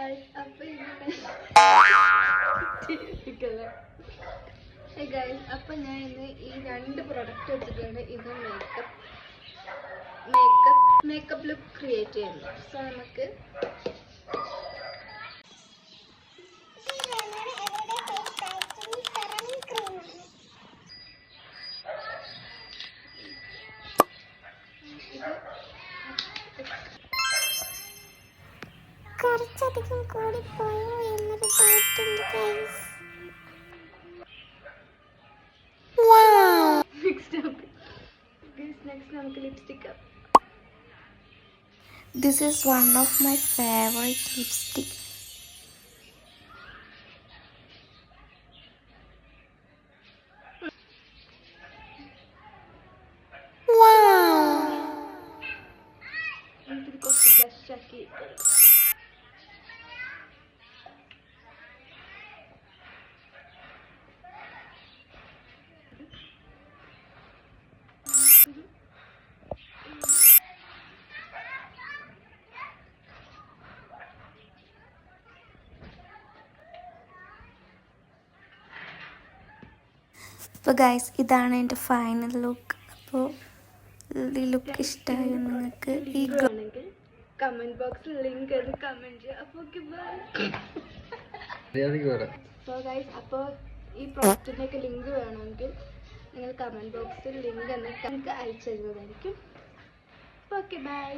Guys അപ്പോൾ അപ്പോൾ ഞാൻ ഇന്ന് ഈ 2 പ്രൊഡക്റ്റ് വെച്ചിട്ടുണ്ട്. ഇത് മേക്കപ്പ് ലുക്ക് ക്രിയേറ്റ് ചെയ്യുന്നു. സോ നമുക്ക് കുറച്ചധികം കൂടിപ്പോയോ എന്നൊരു ഡൗട്ടുണ്ട് ഗൈസ്. നെക്സ്റ്റ് നമുക്ക് lipstick. This is one of my favorite lipstick. എനിക്ക് കുറച്ച് ബ്ലഷ് ആക്കി അപ്പോൾ ഗൈസ് ഇതാണ് എൻ്റെ ഫൈനൽ ലുക്ക്. അപ്പോൾ ഈ ലുക്ക് ഇഷ്ടമായോ നിങ്ങൾക്ക്? ഈ ആണെങ്കിൽ കമന്റ് ബോക്സിൽ ലിങ്ക് കമന്റ് ചെയ്യുക. അപ്പോൾ സോ ഗൈസ് അപ്പോൾ ഈ പ്രോഡക്റ്റിൻ്റെയൊക്കെ ലിങ്ക് വേണമെങ്കിൽ നിങ്ങൾ കമന്റ് ബോക്സിൽ ലിങ്ക് നിങ്ങൾക്ക് അയച്ചു തരുന്നതായിരിക്കും. Okay bye.